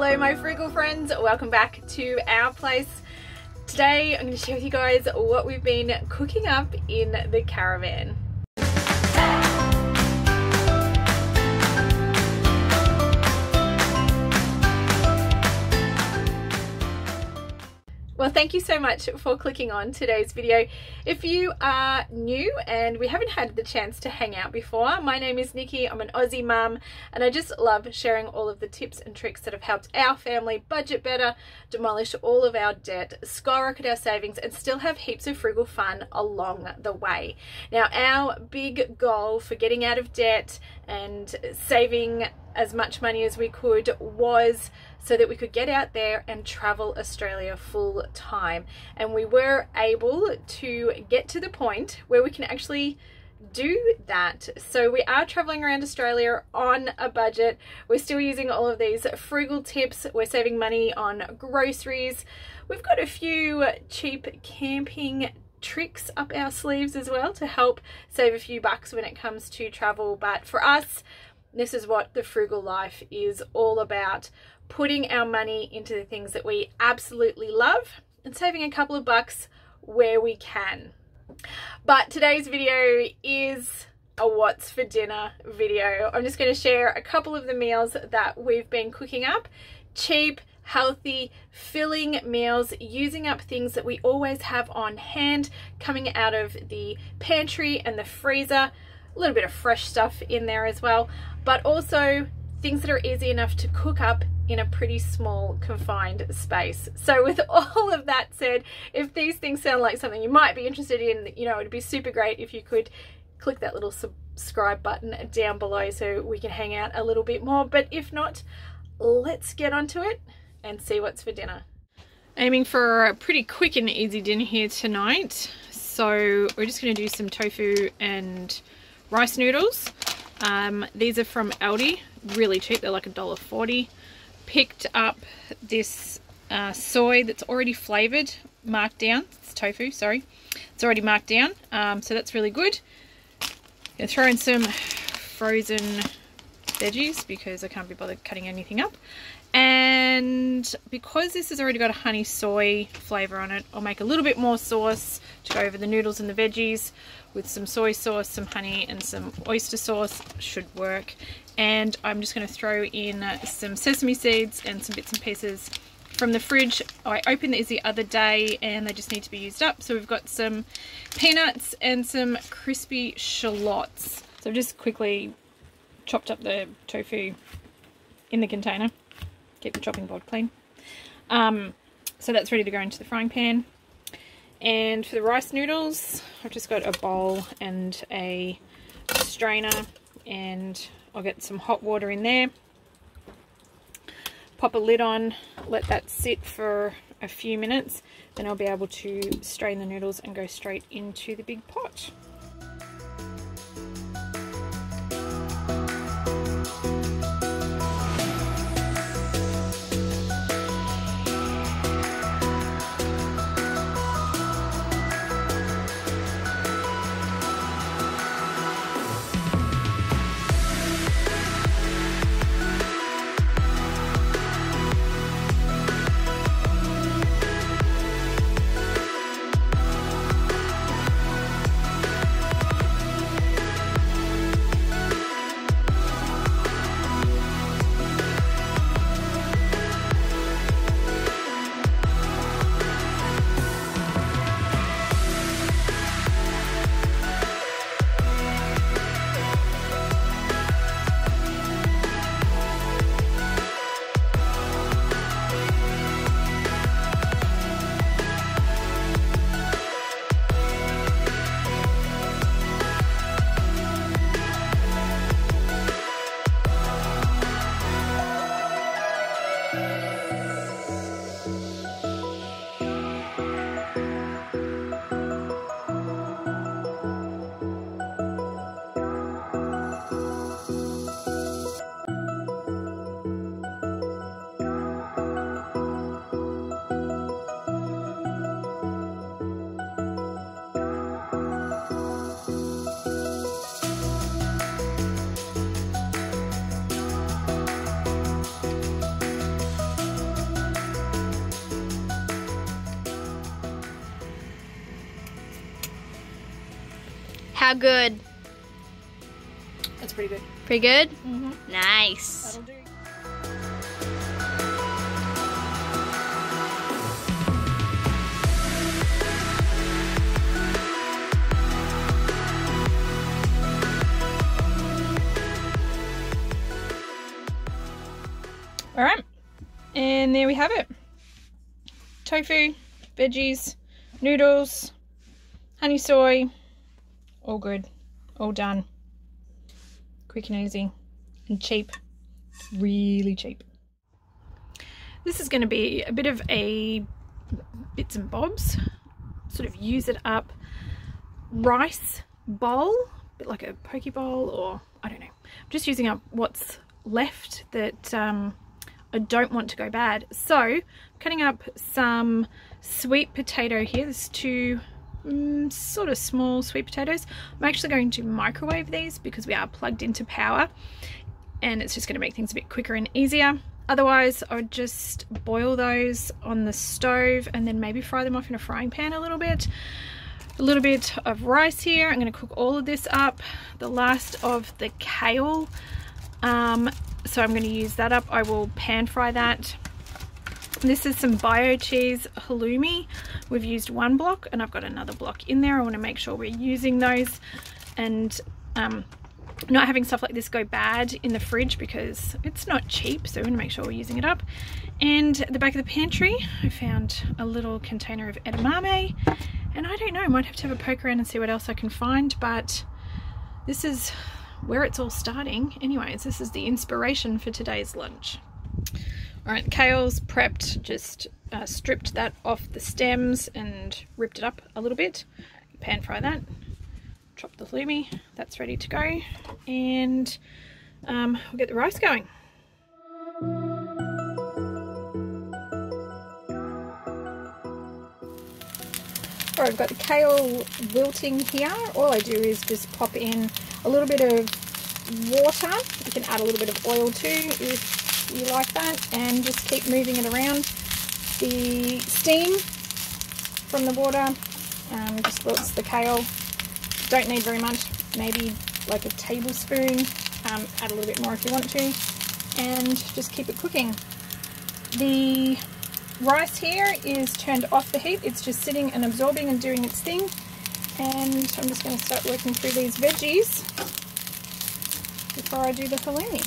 Hello my frugal friends, welcome back to our place. Today I'm going to share with you guys what we've been cooking up in the caravan. Well, thank you so much for clicking on today's video. If you are new and we haven't had the chance to hang out before, my name is Nikki, I'm an Aussie mum, and I just love sharing all of the tips and tricks that have helped our family budget better, demolish all of our debt, skyrocket our savings, and still have heaps of frugal fun along the way. Now, our big goal for getting out of debt and saving as much money as we could was so that we could get out there and travel Australia full time. And we were able to get to the point where we can actually do that. So we are traveling around Australia on a budget. We're still using all of these frugal tips. We're saving money on groceries. We've got a few cheap camping tricks up our sleeves as well to help save a few bucks when it comes to travel. But for us, this is what the frugal life is all about. Putting our money into the things that we absolutely love and saving a couple of bucks where we can. But today's video is a what's for dinner video. I'm just going to share a couple of the meals that we've been cooking up. Cheap, healthy, filling meals, using up things that we always have on hand, coming out of the pantry and the freezer. A little bit of fresh stuff in there as well, but also things that are easy enough to cook up in a pretty small confined space. So with all of that said, if these things sound like something you might be interested in, you know, it'd be super great if you could click that little subscribe button down below so we can hang out a little bit more. But if not, let's get onto it and see what's for dinner. Aiming for a pretty quick and easy dinner here tonight. So we're just going to do some tofu and rice noodles. These are from Aldi, really cheap, they're like $1.40. Picked up this soy that's already flavored, marked down. It's tofu, sorry. It's already marked down, so that's really good. Gonna throw in some frozen veggies because I can't be bothered cutting anything up. And because this has already got a honey soy flavor on it, I'll make a little bit more sauce to go over the noodles and the veggies with some soy sauce, some honey, and some oyster sauce. Should work. And I'm just going to throw in some sesame seeds and some bits and pieces from the fridge. I opened these the other day and they just need to be used up. So we've got some peanuts and some crispy shallots. So I've just quickly chopped up the tofu in the container. Keep the chopping board clean. So that's ready to go into the frying pan. And for the rice noodles, I've just got a bowl and a strainer, and I'll get some hot water in there. Pop a lid on, let that sit for a few minutes, then I'll be able to strain the noodles and go straight into the big pot. How good? That's pretty good. Pretty good? Mm-hmm. Nice. That'll do. All right, and there we have it. Tofu, veggies, noodles, honey soy, all good, all done. Quick and easy and cheap, really cheap. This is going to be a bit of a bits and bobs, sort of use it up rice bowl, a bit like a poke bowl, or I don't know. I'm just using up what's left that I don't want to go bad. So I'm cutting up some sweet potato here. There's two sort of small sweet potatoes. I'm actually going to microwave these because we are plugged into power, and it's just going to make things a bit quicker and easier. Otherwise I would just boil those on the stove and then maybe fry them off in a frying pan a little bit. A little bit of rice here. I'm going to cook all of this up. The last of the kale, so I'm going to use that up. I will pan fry that. This is some bio cheese halloumi. We've used one block and I've got another block in there. I want to make sure we're using those and not having stuff like this go bad in the fridge because it's not cheap, so we want to make sure we're using it up. And at the back of the pantry I found a little container of edamame, and I don't know, I might have to have a poke around and see what else I can find, but this is where it's all starting. Anyways, this is the inspiration for today's lunch. All right, kale's prepped, just stripped that off the stems and ripped it up a little bit. Pan fry that, chop the halloumi, that's ready to go, and we'll get the rice going. All right, I've got the kale wilting here. All I do is just pop in a little bit of water. You can add a little bit of oil too if you like that, and just keep moving it around. The steam from the water just wilts the kale. Don't need very much, maybe like a tablespoon. Add a little bit more if you want to, and just keep it cooking. The rice here is turned off the heat. It's just sitting and absorbing and doing its thing. And I'm just going to start working through these veggies before I do the halloumi.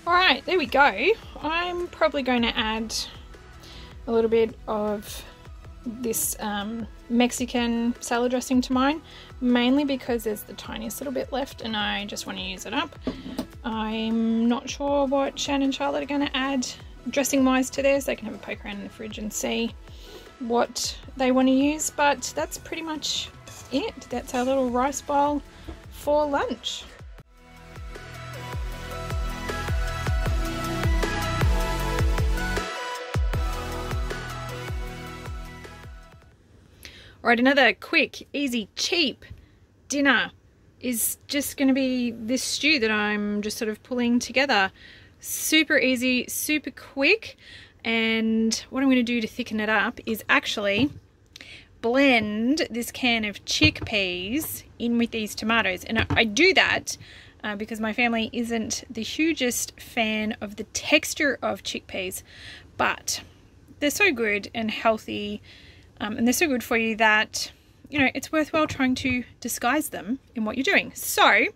Alright, there we go. I'm probably going to add a little bit of this Mexican salad dressing to mine, mainly because there's the tiniest little bit left and I just want to use it up. I'm not sure what Shan and Charlotte are going to add dressing wise to theirs. They can have a poke around in the fridge and see what they want to use, but that's pretty much it. That's our little rice bowl for lunch. Alright, another quick, easy, cheap dinner is just going to be this stew that I'm just sort of pulling together. Super easy, super quick, and what I'm going to do to thicken it up is actually blend this can of chickpeas in with these tomatoes. And I do that because my family isn't the hugest fan of the texture of chickpeas, but they're so good and healthy. And they're so good for you that, you know, it's worthwhile trying to disguise them in what you're doing. So I'm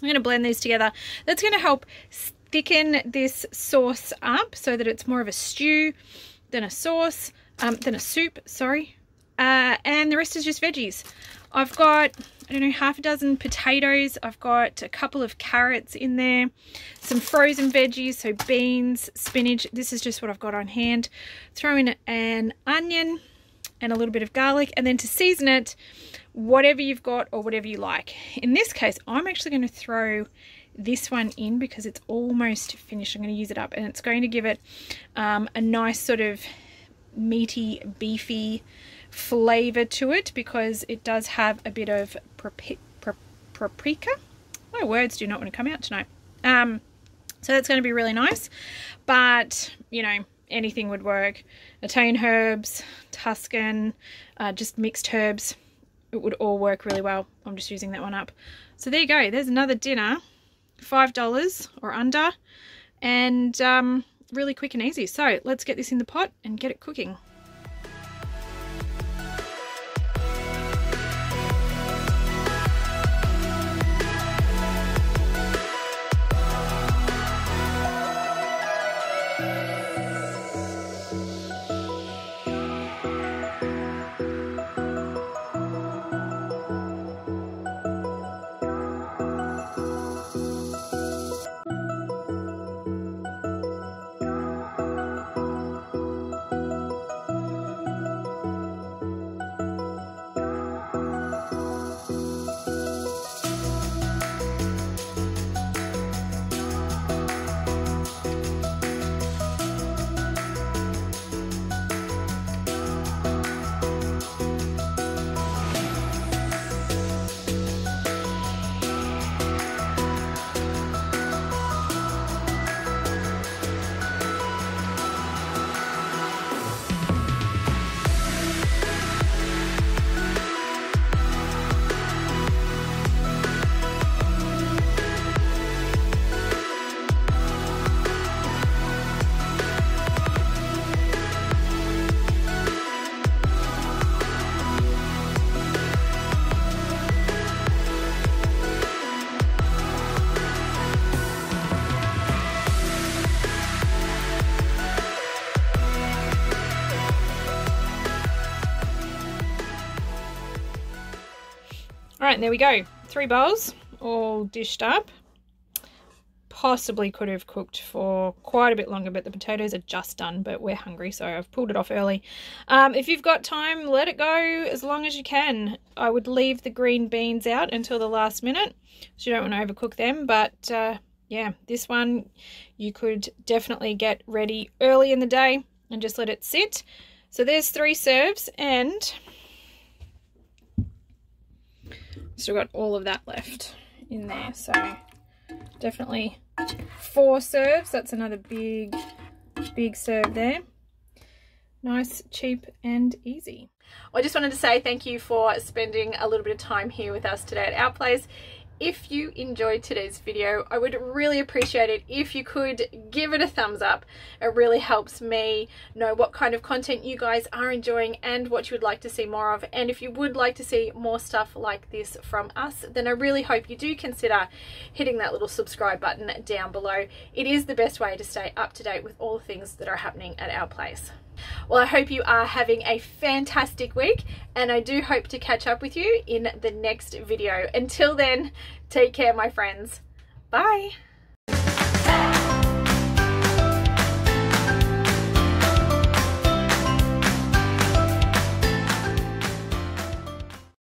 going to blend these together. That's going to help thicken this sauce up so that it's more of a stew than a sauce, than a soup, sorry. And the rest is just veggies. I've got, I don't know, half a dozen potatoes. I've got a couple of carrots in there, some frozen veggies, so beans, spinach. This is just what I've got on hand. Throw in an onion and a little bit of garlic, and then to season it, whatever you've got or whatever you like. In this case, I'm actually going to throw this one in because it's almost finished. I'm going to use it up, and it's going to give it a nice sort of meaty, beefy flavor to it, because it does have a bit of paprika. My words do not want to come out tonight. So that's going to be really nice, but you know, anything would work. Italian herbs, Tuscan, just mixed herbs, it would all work really well. I'm just using that one up. So there you go, there's another dinner, $5 or under, and really quick and easy. So let's get this in the pot and get it cooking. Alright, and there we go. 3 bowls, all dished up. Possibly could have cooked for quite a bit longer, but the potatoes are just done, but we're hungry, so I've pulled it off early. If you've got time, let it go as long as you can. I would leave the green beans out until the last minute, so you don't want to overcook them, but yeah, this one you could definitely get ready early in the day and just let it sit. So there's 3 serves, and still got all of that left in there, so definitely 4 serves. That's another big serve there. Nice, cheap and easy. I just wanted to say thank you for spending a little bit of time here with us today at our place. If you enjoyed today's video, I would really appreciate it if you could give it a thumbs up. It really helps me know what kind of content you guys are enjoying and what you would like to see more of. And if you would like to see more stuff like this from us, then I really hope you do consider hitting that little subscribe button down below. It is the best way to stay up to date with all the things that are happening at our place. Well, I hope you are having a fantastic week, and I do hope to catch up with you in the next video. Until then, take care, my friends. Bye.